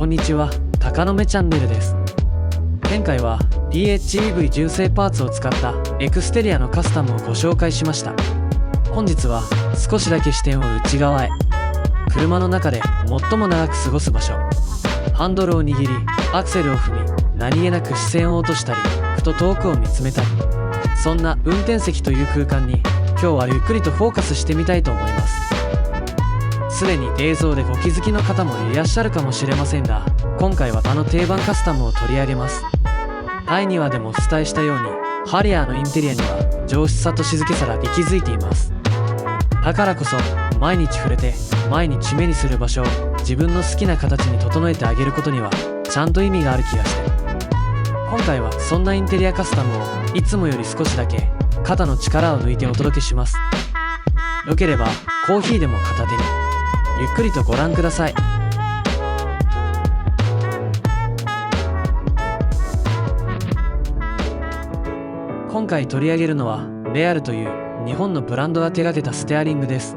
んにちは、鷹の目チャンネルです。前回は PHEV 純正パーツを使ったエクステリアのカスタムをご紹介しました。本日は少しだけ視点を内側へ。車の中で最も長く過ごす場所。ハンドルを握り、アクセルを踏み、何気なく視線を落としたり、ふと遠くを見つめたり。そんな運転席という空間に今日はゆっくりとフォーカスしてみたいと思います。すでに映像でご気づきの方もいらっしゃるかもしれませんが、今回は定番カスタムを取り上げます。第2話でもお伝えしたように、ハリアーのインテリアには上質さと静けさが息づいています。だからこそ毎日触れて毎日目にする場所を自分の好きな形に整えてあげることにはちゃんと意味がある気がして、今回はそんなインテリアカスタムをいつもより少しだけ肩の力を抜いてお届けします。よければコーヒーでも片手にゆっくりとご覧ください。今回取り上げるのはレアルという日本のブランドが手掛けたステアリングです。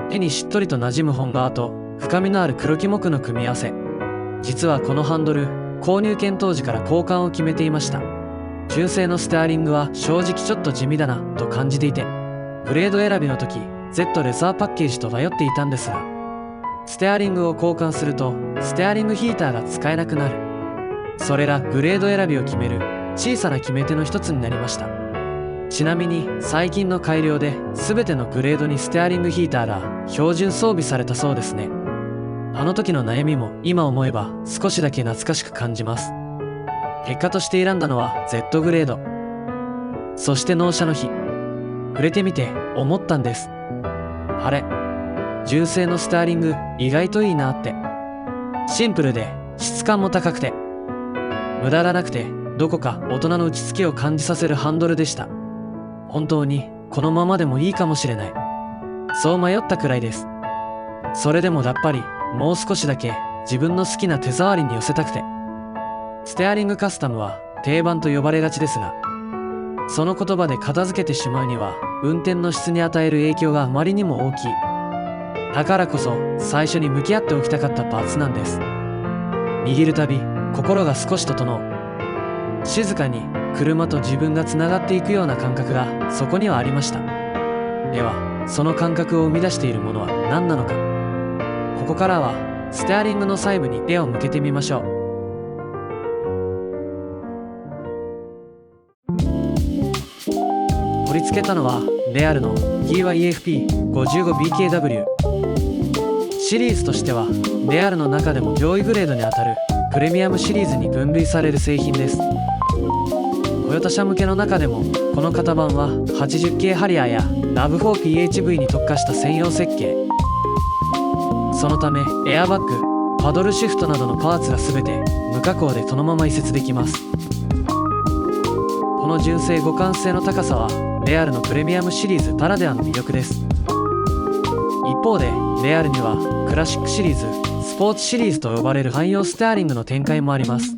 手にしっとりと馴染む本革と深みのある黒木木の組み合わせ。実はこのハンドル、購入検討時から交換を決めていました。純正のステアリングは正直ちょっと地味だなと感じていて、ブレード選びの時 Z レザーパッケージと迷っていたんですが、ステアリングを交換するとステアリングヒーターが使えなくなる。それらブレード選びを決める小さな決め手の一つになりました。ちなみに最近の改良で全てのグレードにステアリングヒーターが標準装備されたそうですね。あの時の悩みも今思えば少しだけ懐かしく感じます。結果として選んだのは Z グレード。そして納車の日、触れてみて思ったんです。あれ、純正のステアリング意外といいなって。シンプルで質感も高くて無駄がなくて、どこか大人の落ち着きを感じさせるハンドルでした。本当にこのままでもいいかもしれない、そう迷ったくらいです。それでもやっぱりもう少しだけ自分の好きな手触りに寄せたくて。ステアリングカスタムは定番と呼ばれがちですが、その言葉で片付けてしまうには運転の質に与える影響があまりにも大きい。だからこそ最初に向き合っておきたかったパーツなんです。握るたび心が少し整う。静かに車と自分がつながっていくような感覚がそこにはありました。ではその感覚を生み出しているものは何なのか。ここからはステアリングの細部に目を向けてみましょう。取り付けたのはレアルの TY-EFP55BKW。 シリーズとしてはレアルの中でも上位グレードにあたるプレミアムシリーズに分類される製品です。トヨタ車向けの中でもこの型番は80系ハリアーや RAV4PHV に特化した専用設計。そのためエアバッグ、パドルシフトなどのパーツが全て無加工でそのまま移設できます。この純正互換性の高さはレアルのプレミアムシリーズならではの魅力です。一方でレアルにはクラシックシリーズ、スポーツシリーズと呼ばれる汎用ステアリングの展開もあります。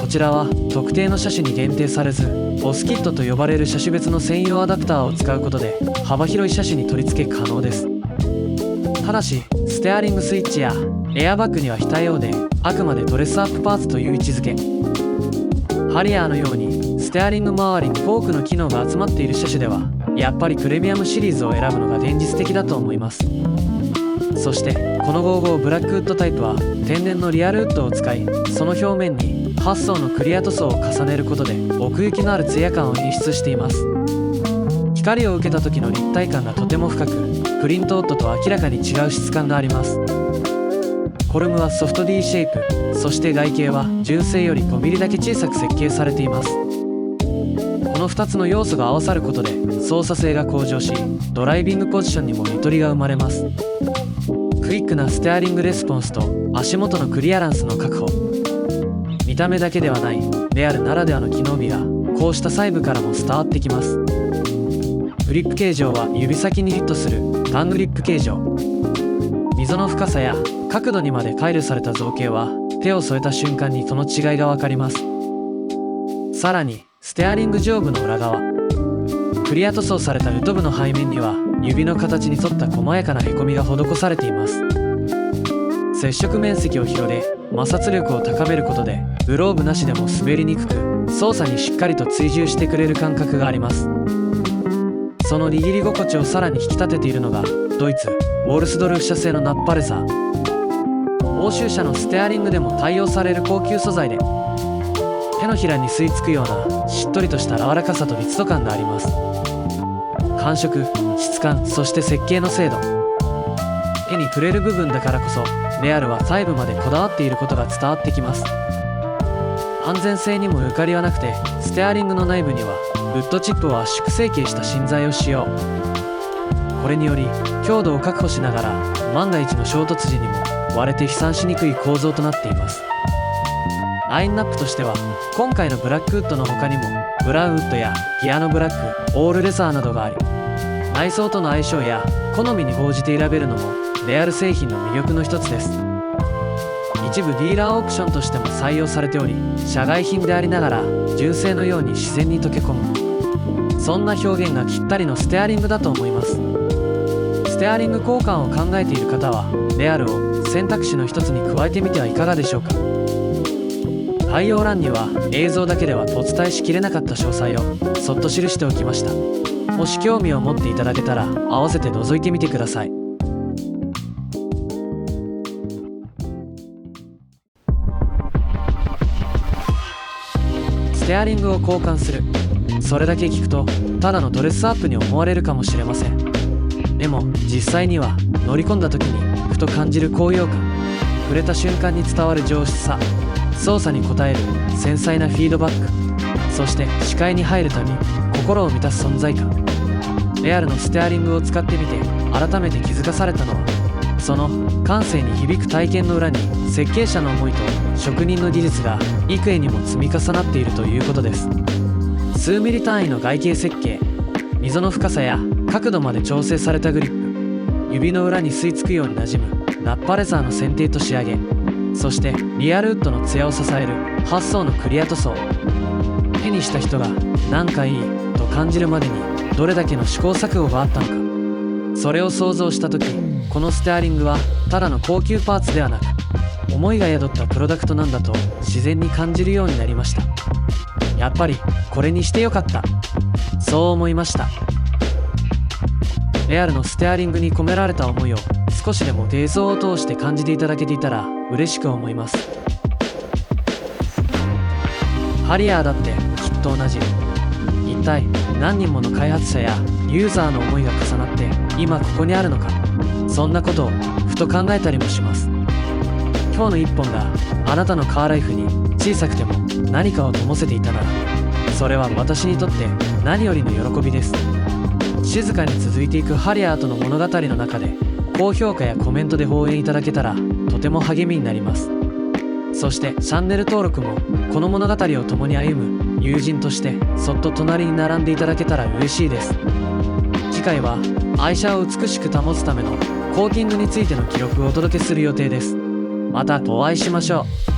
こちらは特定の車種に限定されず、ボスキットと呼ばれる車種別の専用アダプターを使うことで幅広い車種に取り付け可能です。ただしステアリングスイッチやエアバッグには非対応で、あくまでドレスアップパーツという位置づけ。ハリアーのようにステアリング周りに多くの機能が集まっている車種ではやっぱりプレミアムシリーズを選ぶのが現実的だと思います。そしてこの55ブラックウッドタイプは天然のリアルウッドを使い、その表面に8層のクリア塗装を重ねることで奥行きのあるツヤ感を演出しています。光を受けた時の立体感がとても深く、プリントウッドと明らかに違う質感があります。フォルムはソフト D シェイプ、そして外形は純正より 5mm だけ小さく設計されています。この2つの要素が合わさることで操作性が向上し、ドライビングポジションにもゆとりが生まれます。クイックなステアリングレスポンスと足元のクリアランスの確保。見た目だけではないレアルならではの機能美がこうした細部からも伝わってきます。グリップ形状は指先にフィットするタングリップ形状。溝の深さや角度にまで配慮された造形は手を添えた瞬間にその違いが分かります。さらにステアリング上部の裏側、クリア塗装されたウッド部の背面には指の形に沿った細やかなへこみが施されています。接触面積を広げ、摩擦力を高めることでグローブなしでも滑りにくく、操作にしっかりと追従してくれる感覚があります。その握り心地をさらに引き立てているのがドイツウォルスドルフ社製のナッパレサー。欧州車のステアリングでも対応される高級素材で、手のひらに吸い付くようなしっとりとした柔らかさと密度感があります。感触、質感、そして設計の精度、手に触れる部分だからこそレアルは細部までこだわっていることが伝わってきます。安全性にもゆかりはなくて、ステアリングの内部にはウッドチップを圧縮成形した芯材を使用。これにより強度を確保しながら万が一の衝突時にも割れて飛散しにくい構造となっています。ラインナップとしては今回のブラックウッドの他にもブラウンウッドやピアノブラック、オールレザーなどがあり、内装との相性や好みに応じて選べるのもレアル製品の魅力の一つです。一部ディーラーオークションとしても採用されており、社外品でありながら純正のように自然に溶け込む、そんな表現がぴったりのステアリングだと思います。ステアリング交換を考えている方はレアルを選択肢の一つに加えてみてはいかがでしょうか。概要欄には映像だけではお伝えしきれなかった詳細をそっと記しておきました。もし興味を持っていただけたら合わせて覗いてみてください。ステアリングを交換する、それだけ聞くとただのドレスアップに思われるかもしれません。でも実際には乗り込んだ時にふと感じる高揚感、触れた瞬間に伝わる上質さ、操作に応える繊細なフィードバック、そして視界に入るたび心を満たす存在感。レアルのステアリングを使ってみて改めて気づかされたのは、その感性に響く体験の裏に設計者の思いと職人の技術が幾重にも積み重なっているということです。数ミリ単位の外形設計、溝の深さや角度まで調整されたグリップ、指の裏に吸い付くように馴染むナッパレザーの剪定と仕上げ、そしてリアルウッドの艶を支える8層のクリア塗装。手にした人がなんかいいと感じるまでにどれだけの試行錯誤があったのか、それを想像した時、このステアリングはただの高級パーツではなく思いが宿ったプロダクトなんだと自然に感じるようになりました。やっぱりこれにしてよかった、そう思いました。レアルのステアリングに込められた思いを少しでも映像を通して感じていただけていたら嬉しく思います。ハリアーだってきっと同じ。一体何人もの開発者やユーザーの思いが重なって今ここにあるのか、そんなことをふと考えたりもします。今日の一本があなたのカーライフに小さくても何かを灯せていたなら、それは私にとって何よりの喜びです。静かに続いていくハリアーとの物語の中で高評価やコメントで応援いただけたらとても励みになります。そしてチャンネル登録もこの物語を共に歩む友人としてそっと隣に並んでいただけたら嬉しいです。次回は愛車を美しく保つためのコーティングについての記録をお届けする予定です。またお会いしましょう。